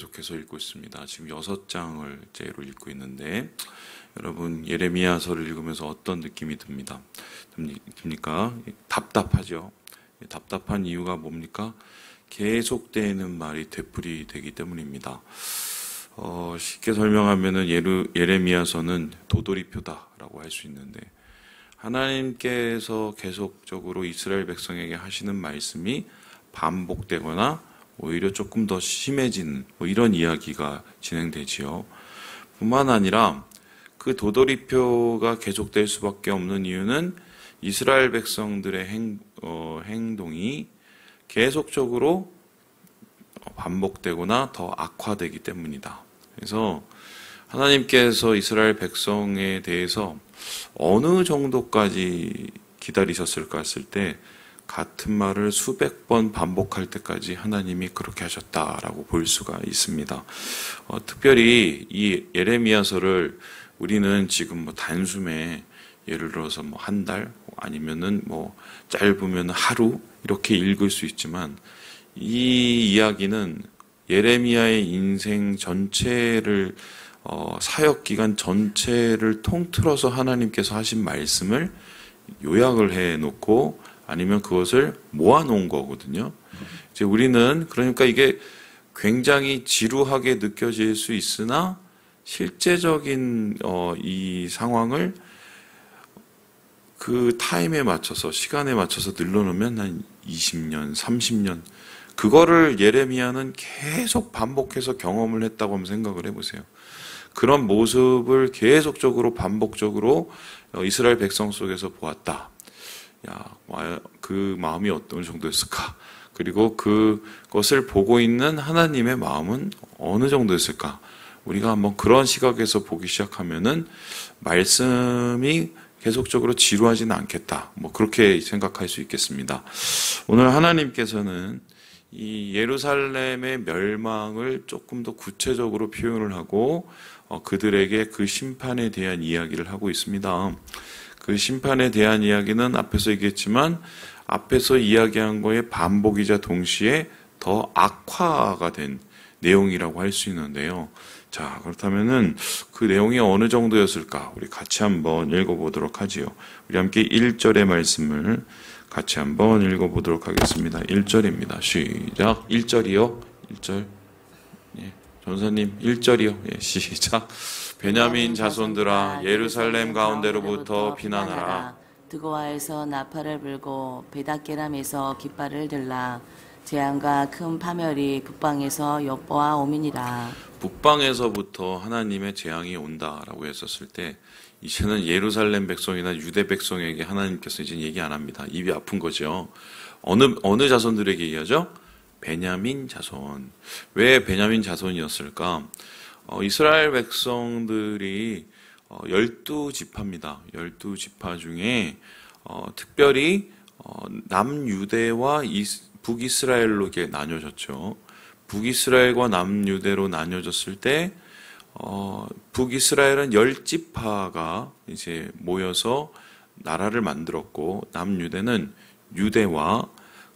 계속해서 읽고 있습니다. 지금 6장을째로 읽고 있는데 여러분 예레미야서를 읽으면서 어떤 느낌이 듭니까? 답답하죠. 답답한 이유가 뭡니까? 계속되는 말이 되풀이되기 때문입니다. 쉽게 설명하면은 예레미야서는 도돌이표다라고 할 수 있는데 하나님께서 계속적으로 이스라엘 백성에게 하시는 말씀이 반복되거나 오히려 조금 더 심해진 이런 이야기가 진행되지요. 뿐만 아니라 그 도돌이표가 계속될 수밖에 없는 이유는 이스라엘 백성들의 행동이 계속적으로 반복되거나 더 악화되기 때문이다. 그래서 하나님께서 이스라엘 백성에 대해서 어느 정도까지 기다리셨을까 했을 때 같은 말을 수백 번 반복할 때까지 하나님이 그렇게 하셨다라고 볼 수가 있습니다. 특별히 이 예레미야서를 우리는 지금 단숨에 예를 들어서 한 달 아니면은 짧으면 하루 이렇게 읽을 수 있지만 이 이야기는 예레미야의 인생 전체를 사역 기간 전체를 통틀어서 하나님께서 하신 말씀을 요약을 해 놓고 아니면 그것을 모아 놓은 거거든요. 이제 우리는 그러니까 이게 굉장히 지루하게 느껴질 수 있으나 실제적인 이 상황을 그 타임에 맞춰서 시간에 맞춰서 늘려놓으면 한 20년, 30년 그거를 예레미야는 계속 반복해서 경험을 했다고 한번 생각을 해보세요. 그런 모습을 계속적으로 반복적으로 이스라엘 백성 속에서 보았다. 그 마음이 어떤 정도였을까? 그리고 그것을 보고 있는 하나님의 마음은 어느 정도였을까? 우리가 한번 그런 시각에서 보기 시작하면은 말씀이 계속적으로 지루하지는 않겠다. 그렇게 생각할 수 있겠습니다. 오늘 하나님께서는 이 예루살렘의 멸망을 조금 더 구체적으로 표현을 하고 그들에게 그 심판에 대한 이야기를 하고 있습니다. 그 심판에 대한 이야기는 앞에서 얘기했지만 앞에서 이야기한 거의 반복이자 동시에 더 악화가 된 내용이라고 할 수 있는데요. 자, 그렇다면은 그 내용이 어느 정도였을까? 우리 같이 한번 읽어보도록 하지요. 우리 함께 1절의 말씀을 같이 한번 읽어보도록 하겠습니다. 1절입니다. 시작. 1절이요. 1절. 예, 전사님 1절이요. 예, 시작. 베냐민 자손들아 예루살렘 가운데로부터 피난하라. 드고아에서 나팔을 불고 베닷게람에서 깃발을 들라. 재앙과 큰 파멸이 북방에서 엿보아 오미니라. 북방에서부터 하나님의 재앙이 온다라고 했었을 때 이제는 예루살렘 백성이나 유대 백성에게 하나님께서 이제 얘기 안 합니다. 입이 아픈 거죠. 어느 자손들에게 얘기하죠? 베냐민 자손. 왜 베냐민 자손이었을까? 이스라엘 백성들이 12지파입니다. 12지파 중에 특별히 남유대와 북이스라엘로 이렇게 나뉘어졌죠. 북이스라엘과 남유대로 나뉘어졌을 때 북이스라엘은 10지파가 이제 모여서 나라를 만들었고 남유대는 유대와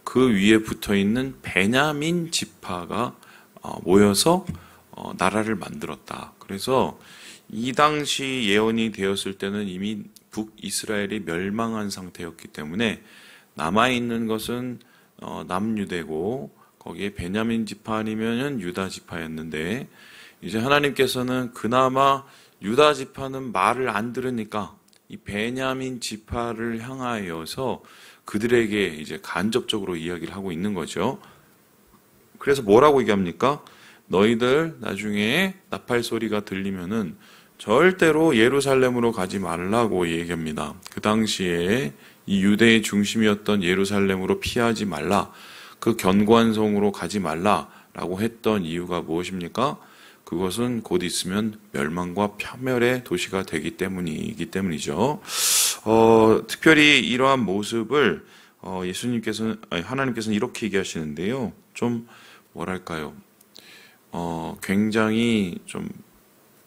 그 위에 붙어 있는 베냐민 지파가 모여서 나라를 만들었다. 그래서 이 당시 예언이 되었을 때는 이미 북이스라엘이 멸망한 상태였기 때문에 남아있는 것은 남유대고 거기에 베냐민 지파 아니면은 유다 지파였는데 이제 하나님께서는 그나마 유다 지파는 말을 안 들으니까 이 베냐민 지파를 향하여서 그들에게 이제 간접적으로 이야기를 하고 있는 거죠. 그래서 뭐라고 얘기합니까? 너희들 나중에 나팔 소리가 들리면은 절대로 예루살렘으로 가지 말라고 얘기합니다. 그 당시에 이 유대의 중심이었던 예루살렘으로 피하지 말라. 그 견고한 성으로 가지 말라라고 했던 이유가 무엇입니까? 그것은 곧 있으면 멸망과 파멸의 도시가 되기 때문이죠. 특별히 이러한 모습을 하나님께서는 이렇게 얘기하시는데요. 좀 뭐랄까요? 굉장히 좀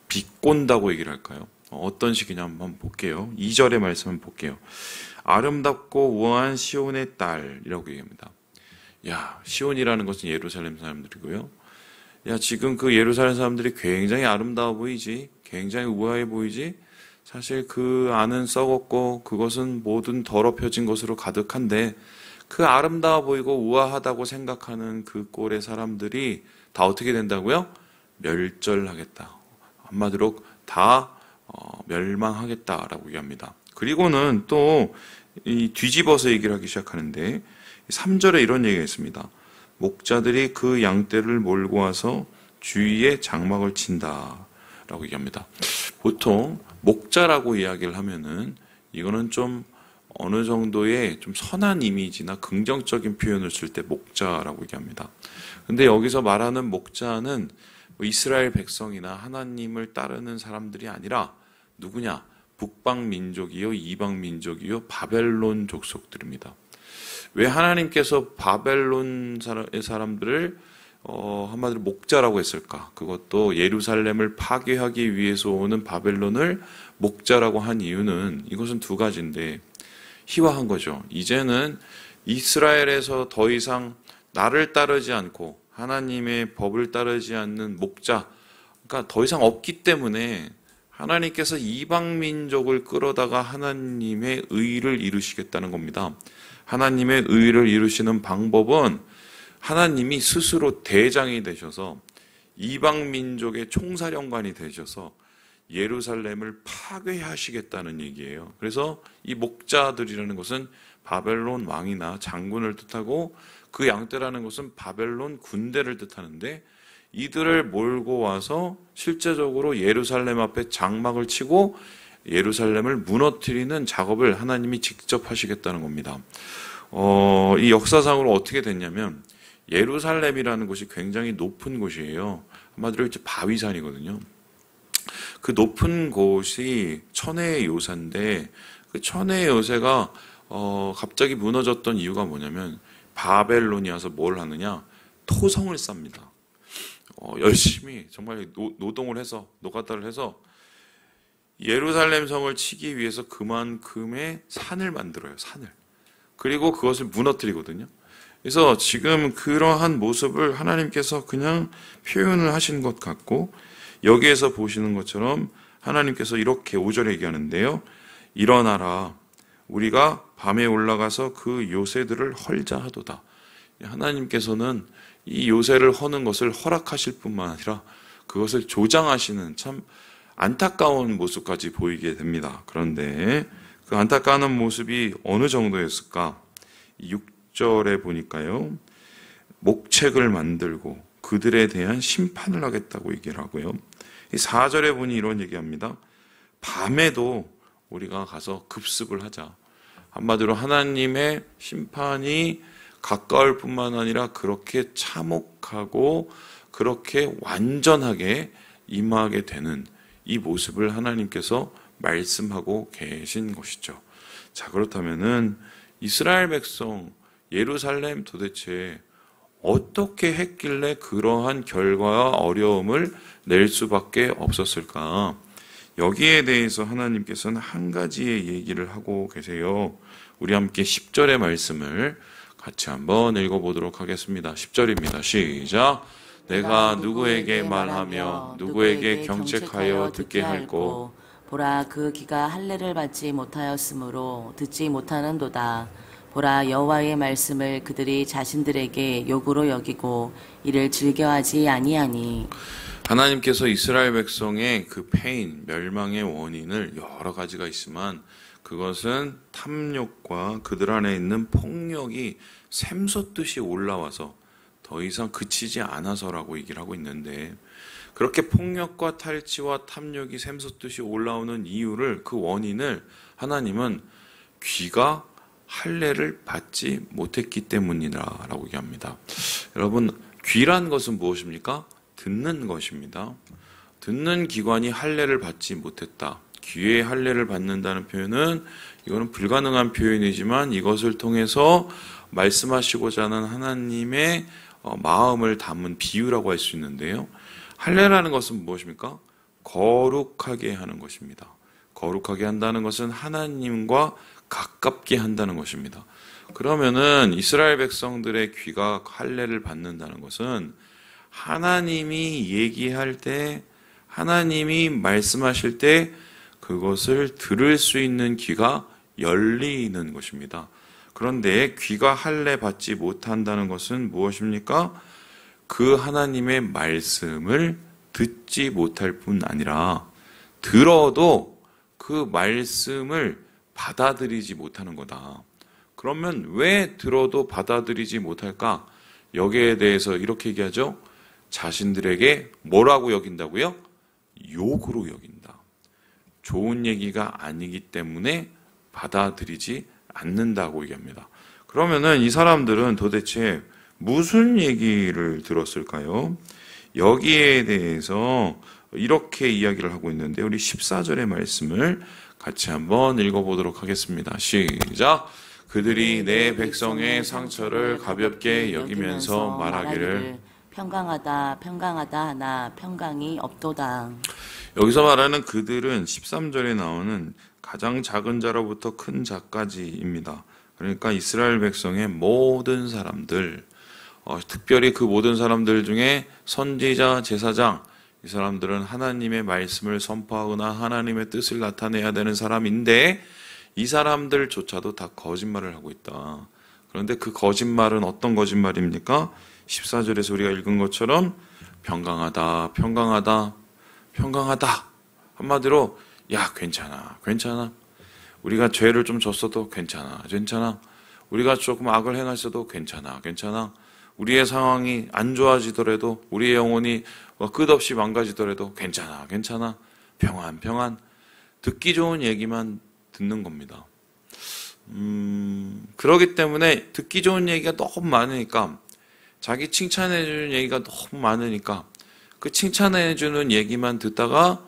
비꼰다고 얘기를 할까요? 어떤 식이냐 한번 볼게요. 2절의 말씀 한번 볼게요. 아름답고 우아한 시온의 딸이라고 얘기합니다. 야, 시온이라는 것은 예루살렘 사람들이고요. 야, 지금 그 예루살렘 사람들이 굉장히 아름다워 보이지? 굉장히 우아해 보이지? 사실 그 안은 썩었고 그것은 모든 더럽혀진 것으로 가득한데 그 아름다워 보이고 우아하다고 생각하는 그 꼴의 사람들이 다 어떻게 된다고요? 멸절하겠다. 한마디로 다 멸망하겠다라고 얘기합니다. 그리고는 또 이 뒤집어서 얘기를 하기 시작하는데 3절에 이런 얘기가 있습니다. 목자들이 그 양떼를 몰고 와서 주위에 장막을 친다라고 얘기합니다. 보통 목자라고 이야기를 하면은 이거는 좀 어느 정도의 좀 선한 이미지나 긍정적인 표현을 쓸 때 목자라고 얘기합니다. 근데 여기서 말하는 목자는 이스라엘 백성이나 하나님을 따르는 사람들이 아니라 누구냐? 북방 민족이요, 이방 민족이요, 바벨론 족속들입니다. 왜 하나님께서 바벨론 사람들을 한마디로 목자라고 했을까? 그것도 예루살렘을 파괴하기 위해서 오는 바벨론을 목자라고 한 이유는 이것은 두 가지인데 희화한 거죠. 이제는 이스라엘에서 더 이상 나를 따르지 않고 하나님의 법을 따르지 않는 목자, 그러니까 더 이상 없기 때문에 하나님께서 이방 민족을 끌어다가 하나님의 의를 이루시겠다는 겁니다. 하나님의 의를 이루시는 방법은 하나님이 스스로 대장이 되셔서 이방 민족의 총사령관이 되셔서 예루살렘을 파괴하시겠다는 얘기예요. 그래서 이 목자들이라는 것은 바벨론 왕이나 장군을 뜻하고 그 양떼라는 것은 바벨론 군대를 뜻하는데 이들을 몰고 와서 실제적으로 예루살렘 앞에 장막을 치고 예루살렘을 무너뜨리는 작업을 하나님이 직접 하시겠다는 겁니다. 이 역사상으로 어떻게 됐냐면 예루살렘이라는 곳이 굉장히 높은 곳이에요. 한마디로 이제 바위산이거든요. 그 높은 곳이 천혜의 요새인데 그 천혜의 요새가 갑자기 무너졌던 이유가 뭐냐면 바벨론이 와서 뭘 하느냐? 토성을 쌉니다. 열심히 정말 노동을 해서 노가다를 해서 예루살렘 성을 치기 위해서 그만큼의 산을 만들어요. 산을. 그리고 그것을 무너뜨리거든요. 그래서 지금 그러한 모습을 하나님께서 그냥 표현을 하신 것 같고 여기에서 보시는 것처럼 하나님께서 이렇게 5절에 얘기하는데요. 일어나라. 우리가 밤에 올라가서 그 요새들을 헐자 하도다. 하나님께서는 이 요새를 허는 것을 허락하실 뿐만 아니라 그것을 조장하시는 참 안타까운 모습까지 보이게 됩니다. 그런데 그 안타까운 모습이 어느 정도였을까? 6절에 보니까요. 목책을 만들고 그들에 대한 심판을 하겠다고 얘기를 하고요. 4절에 보니 이런 얘기합니다. 밤에도 우리가 가서 급습을 하자. 한마디로 하나님의 심판이 가까울 뿐만 아니라 그렇게 참혹하고 그렇게 완전하게 임하게 되는 이 모습을 하나님께서 말씀하고 계신 것이죠. 자, 그렇다면은 이스라엘 백성 예루살렘 도대체 어떻게 했길래 그러한 결과와 어려움을 낼 수밖에 없었을까? 여기에 대해서 하나님께서는 한 가지의 얘기를 하고 계세요. 우리 함께 10절의 말씀을 같이 한번 읽어보도록 하겠습니다. 10절입니다. 시작. 내가 누구에게 말하며 누구에게 경책하여 듣게 할꼬. 보라, 그 귀가 할례를 받지 못하였으므로 듣지 못하는도다. 보라, 여호와의 말씀을 그들이 자신들에게 욕으로 여기고 이를 즐겨하지 아니하니. 하나님께서 이스라엘 백성의 그 패인, 멸망의 원인을 여러 가지가 있지만 그것은 탐욕과 그들 안에 있는 폭력이 샘솟듯이 올라와서 더 이상 그치지 않아서라고 얘기를 하고 있는데 그렇게 폭력과 탈취와 탐욕이 샘솟듯이 올라오는 이유를 그 원인을 하나님은 귀가 할례를 받지 못했기 때문이라고 얘기합니다. 여러분, 귀란 것은 무엇입니까? 듣는 것입니다. 듣는 기관이 할례를 받지 못했다. 귀의 할례를 받는다는 표현은 이거는 불가능한 표현이지만 이것을 통해서 말씀하시고자 하는 하나님의 마음을 담은 비유라고 할 수 있는데요. 할례라는 것은 무엇입니까? 거룩하게 하는 것입니다. 거룩하게 한다는 것은 하나님과 가깝게 한다는 것입니다. 그러면은 이스라엘 백성들의 귀가 할례를 받는다는 것은 하나님이 얘기할 때, 하나님이 말씀하실 때 그것을 들을 수 있는 귀가 열리는 것입니다. 그런데 귀가 할례 받지 못한다는 것은 무엇입니까? 그 하나님의 말씀을 듣지 못할 뿐 아니라 들어도 그 말씀을 받아들이지 못하는 거다. 그러면 왜 들어도 받아들이지 못할까? 여기에 대해서 이렇게 얘기하죠. 자신들에게 뭐라고 여긴다고요? 욕으로 여긴다. 좋은 얘기가 아니기 때문에 받아들이지 않는다고 얘기합니다. 그러면은 이 사람들은 도대체 무슨 얘기를 들었을까요? 여기에 대해서 이렇게 이야기를 하고 있는데 우리 14절의 말씀을 같이 한번 읽어보도록 하겠습니다. 시작! 그들이 내 백성의 상처를 가볍게 여기면서 말하기를 평강하다 평강하다 하나 평강이 없도다. 여기서 말하는 그들은 13절에 나오는 가장 작은 자로부터 큰 자까지입니다. 그러니까 이스라엘 백성의 모든 사람들, 특별히 그 모든 사람들 중에 선지자, 제사장, 이 사람들은 하나님의 말씀을 선포하거나 하나님의 뜻을 나타내야 되는 사람인데 이 사람들조차도 다 거짓말을 하고 있다. 그런데 그 거짓말은 어떤 거짓말입니까? 14절에서 우리가 읽은 것처럼 평강하다, 평강하다, 평강하다. 한마디로 야 괜찮아, 괜찮아. 우리가 죄를 좀 졌어도 괜찮아, 괜찮아. 우리가 조금 악을 행했어도 괜찮아, 괜찮아. 우리의 상황이 안 좋아지더라도 우리의 영혼이 끝없이 망가지더라도 괜찮아, 괜찮아. 평안, 평안. 듣기 좋은 얘기만 듣는 겁니다. 그러기 때문에 듣기 좋은 얘기가 너무 많으니까 자기 칭찬해주는 얘기가 너무 많으니까 그 칭찬해주는 얘기만 듣다가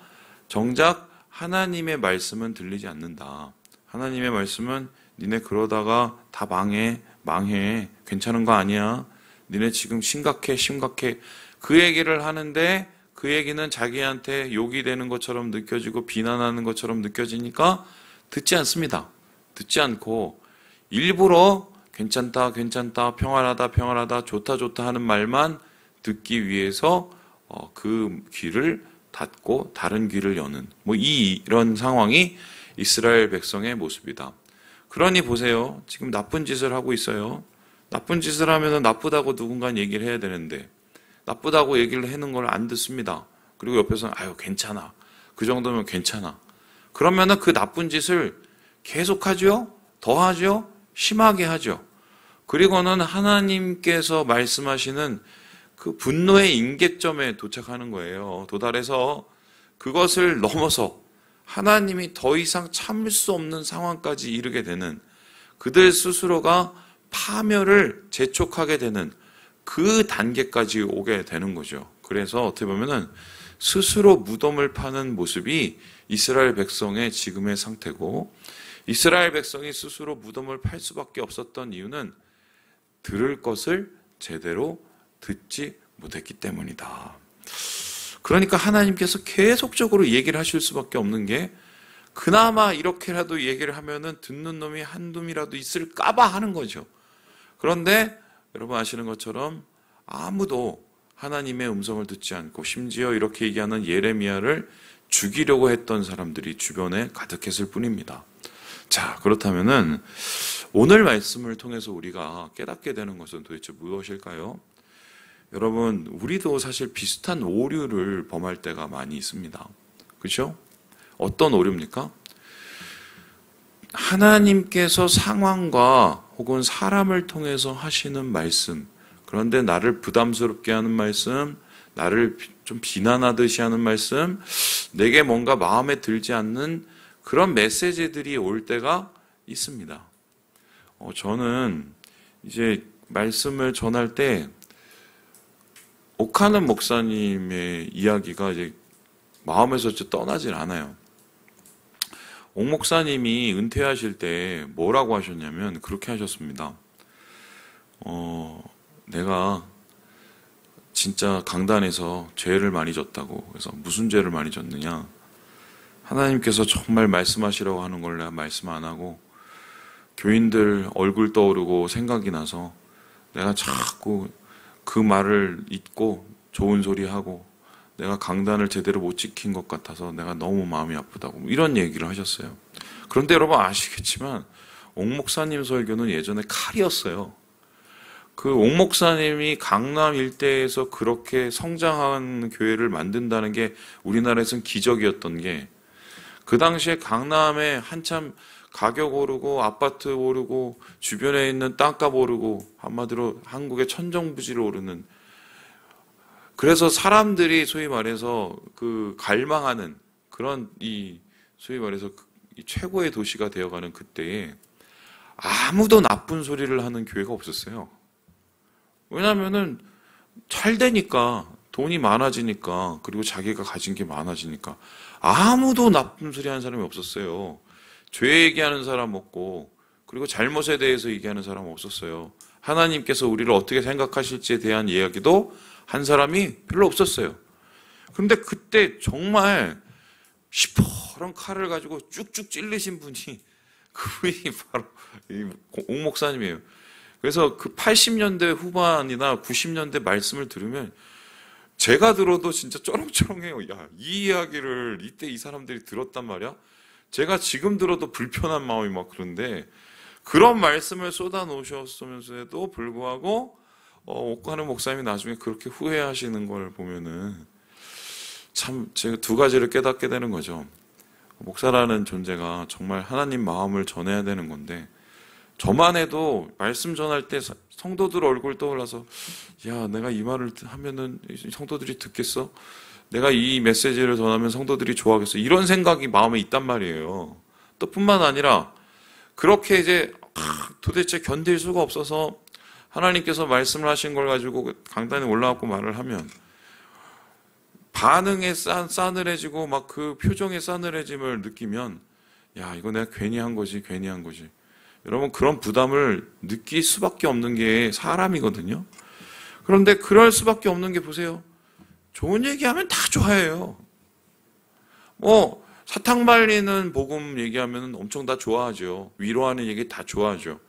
정작 하나님의 말씀은 들리지 않는다. 하나님의 말씀은 니네 그러다가 다 망해, 괜찮은 거 아니야. 니네 지금 심각해. 그 얘기를 하는데 그 얘기는 자기한테 욕이 되는 것처럼 느껴지고 비난하는 것처럼 느껴지니까 듣지 않습니다. 듣지 않고 일부러 괜찮다, 평안하다, 좋다 하는 말만 듣기 위해서 그 귀를 닫고 다른 귀를 여는 이런 상황이 이스라엘 백성의 모습이다. 그러니 보세요. 지금 나쁜 짓을 하고 있어요. 나쁜 짓을 하면 나쁘다고 누군가 얘기를 해야 되는데 나쁘다고 얘기를 하는 걸 안 듣습니다. 그리고 옆에서는 아유 괜찮아. 그 정도면 괜찮아. 그러면 그 나쁜 짓을 계속하죠. 더 하죠. 심하게 하죠. 그리고는 하나님께서 말씀하시는 그 분노의 임계점에 도착하는 거예요. 도달해서 그것을 넘어서 하나님이 더 이상 참을 수 없는 상황까지 이르게 되는 그들 스스로가 파멸을 재촉하게 되는 그 단계까지 오게 되는 거죠. 그래서 어떻게 보면은 스스로 무덤을 파는 모습이 이스라엘 백성의 지금의 상태고 이스라엘 백성이 스스로 무덤을 팔 수밖에 없었던 이유는 들을 것을 제대로 듣지 못했기 때문이다. 그러니까 하나님께서 계속적으로 얘기를 하실 수밖에 없는 게 그나마 이렇게라도 얘기를 하면은 듣는 놈이 한 놈이라도 있을까봐 하는 거죠. 그런데 여러분 아시는 것처럼 아무도 하나님의 음성을 듣지 않고 심지어 이렇게 얘기하는 예레미야를 죽이려고 했던 사람들이 주변에 가득했을 뿐입니다. 자, 그렇다면은 오늘 말씀을 통해서 우리가 깨닫게 되는 것은 도대체 무엇일까요? 여러분, 우리도 사실 비슷한 오류를 범할 때가 많이 있습니다. 그렇죠? 어떤 오류입니까? 하나님께서 상황과 혹은 사람을 통해서 하시는 말씀, 그런데 나를 부담스럽게 하는 말씀, 나를 좀 비난하듯이 하는 말씀, 내게 뭔가 마음에 들지 않는 그런 메시지들이 올 때가 있습니다. 저는 이제 말씀을 전할 때 오카는 목사님의 이야기가 이제 마음에서 떠나질 않아요. 옥 목사님이 은퇴하실 때 뭐라고 하셨냐면 그렇게 하셨습니다. 내가 진짜 강단에서 죄를 많이 졌다고. 그래서 무슨 죄를 많이 졌느냐? 하나님께서 정말 말씀하시라고 하는 걸 내가 말씀 안 하고 교인들 얼굴 떠오르고 생각이 나서 내가 자꾸 그 말을 잊고 좋은 소리 하고 내가 강단을 제대로 못 지킨 것 같아서 내가 너무 마음이 아프다고 이런 얘기를 하셨어요. 그런데 여러분 아시겠지만 옥 목사님 설교는 예전에 칼이었어요. 그 옥 목사님이 강남 일대에서 그렇게 성장한 교회를 만든다는 게 우리나라에서는 기적이었던 게, 그 당시에 강남에 한참 가격 오르고 아파트 오르고 주변에 있는 땅값 오르고 한마디로 한국의 천정부지로 오르는, 그래서 사람들이 소위 말해서 그 갈망하는 그런 이 소위 말해서 이 최고의 도시가 되어가는 그때에 아무도 나쁜 소리를 하는 교회가 없었어요. 왜냐하면은 잘 되니까, 돈이 많아지니까, 그리고 자기가 가진 게 많아지니까 아무도 나쁜 소리 하는 사람이 없었어요. 죄 얘기하는 사람 없고, 그리고 잘못에 대해서 얘기하는 사람 없었어요. 하나님께서 우리를 어떻게 생각하실지에 대한 이야기도 한 사람이 별로 없었어요. 그런데 그때 정말 시퍼런 칼을 가지고 쭉쭉 찔르신 분이, 그분이 바로 옥 목사님이에요. 그래서 그 80년대 후반이나 90년대 말씀을 들으면 제가 들어도 진짜 쩌렁쩌렁해요. 야, 이 이야기를 이때 이 사람들이 들었단 말이야? 제가 지금 들어도 불편한 마음이 막 그런데, 그런 말씀을 쏟아 놓으셨으면서도 불구하고 옥가는 목사님이 나중에 그렇게 후회하시는 걸 보면은 참 제가 두 가지를 깨닫게 되는 거죠. 목사라는 존재가 정말 하나님 마음을 전해야 되는 건데, 저만 해도 말씀 전할 때 성도들 얼굴 떠올라서, 야, 내가 이 말을 하면은 성도들이 듣겠어? 내가 이 메시지를 전하면 성도들이 좋아하겠어? 이런 생각이 마음에 있단 말이에요. 또 뿐만 아니라 그렇게 이제 도대체 견딜 수가 없어서 하나님께서 말씀을 하신 걸 가지고 강단에 올라가고 말을 하면 반응에 싸늘해지고 막 그 표정의 싸늘해짐을 느끼면, 야, 이거 내가 괜히 한 거지. 여러분, 그런 부담을 느낄 수밖에 없는 게 사람이거든요. 그런데 그럴 수밖에 없는 게, 보세요. 좋은 얘기하면 다 좋아해요. 뭐 사탕 발리는 복음 얘기하면 엄청 다 좋아하죠. 위로하는 얘기 다 좋아하죠.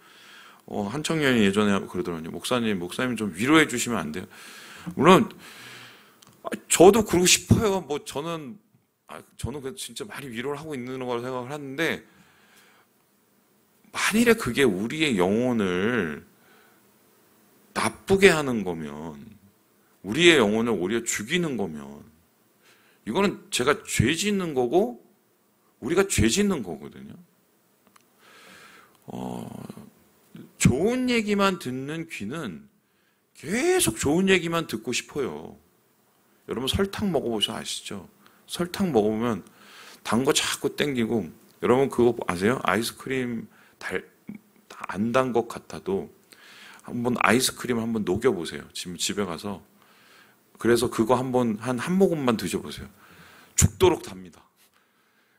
한 청년이 예전에 그러더라고요. 목사님 좀 위로해 주시면 안 돼요? 물론 저도 그러고 싶어요. 뭐 저는 진짜 많이 위로를 하고 있는 거라고 생각을 하는데, 만일에 그게 우리의 영혼을 나쁘게 하는 거면, 우리의 영혼을 오히려 죽이는 거면, 이거는 제가 죄 짓는 거고 우리가 죄 짓는 거거든요. 좋은 얘기만 듣는 귀는 계속 좋은 얘기만 듣고 싶어요. 여러분 설탕 먹어보셔 아시죠? 설탕 먹으면 단 거 자꾸 땡기고, 여러분 그거 아세요? 아이스크림 안 단 것 같아도 한번 아이스크림 한번 녹여보세요. 지금 집에 가서. 그래서 그거 한 모금만 드셔보세요. 죽도록 답니다.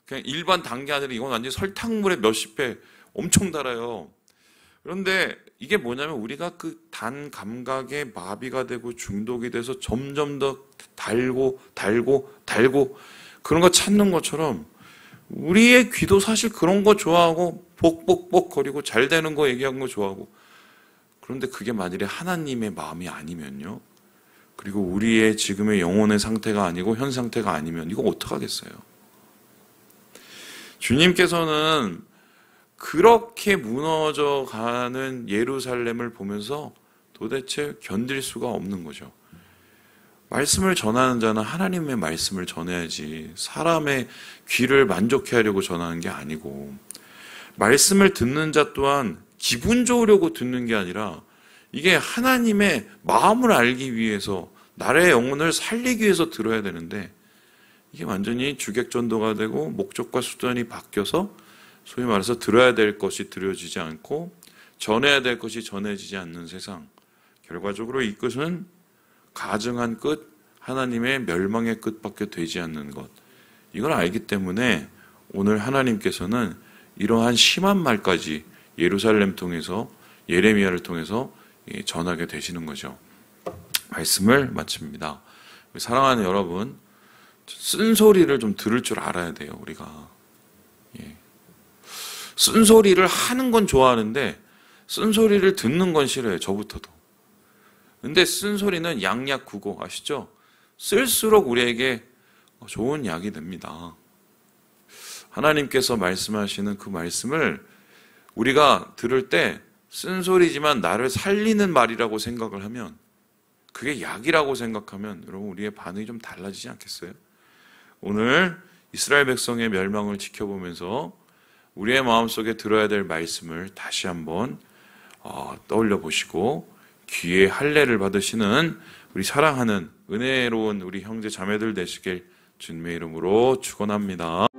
그냥 일반 단 게 아니라 이건 완전히 설탕물의 몇십 배 엄청 달아요. 그런데 이게 뭐냐면 우리가 그 단 감각에 마비가 되고 중독이 돼서 점점 더 달고 그런 거 찾는 것처럼, 우리의 귀도 사실 그런 거 좋아하고 복복복 거리고 잘 되는 거 얘기하는 거 좋아하고, 그런데 그게 만일에 하나님의 마음이 아니면요, 그리고 우리의 지금의 영혼의 상태가 아니고 현 상태가 아니면 이거 어떡하겠어요? 주님께서는 그렇게 무너져가는 예루살렘을 보면서 도대체 견딜 수가 없는 거죠. 말씀을 전하는 자는 하나님의 말씀을 전해야지 사람의 귀를 만족해 하려고 전하는 게 아니고, 말씀을 듣는 자 또한 기분 좋으려고 듣는 게 아니라 이게 하나님의 마음을 알기 위해서, 나의 영혼을 살리기 위해서 들어야 되는데, 이게 완전히 주객전도가 되고 목적과 수단이 바뀌어서 소위 말해서 들어야 될 것이 들어지지 않고 전해야 될 것이 전해지지 않는 세상, 결과적으로 이 끝은 가증한 끝, 하나님의 멸망의 끝밖에 되지 않는 것, 이걸 알기 때문에 오늘 하나님께서는 이러한 심한 말까지 예루살렘 통해서, 예레미야를 통해서 전하게 되시는 거죠. 말씀을 마칩니다. 사랑하는 여러분, 쓴소리를 좀 들을 줄 알아야 돼요, 우리가. 쓴소리를 하는 건 좋아하는데 쓴소리를 듣는 건 싫어요, 저부터도. 근데 쓴소리는 양약구고 아시죠? 쓸수록 우리에게 좋은 약이 됩니다. 하나님께서 말씀하시는 그 말씀을 우리가 들을 때 쓴소리지만 나를 살리는 말이라고 생각을 하면, 그게 약이라고 생각하면 여러분 우리의 반응이 좀 달라지지 않겠어요? 오늘 이스라엘 백성의 멸망을 지켜보면서 우리의 마음속에 들어야 될 말씀을 다시 한번 떠올려 보시고 귀에 할례를 받으시는 우리 사랑하는 은혜로운 우리 형제 자매들 되시길 주님의 이름으로 축원합니다.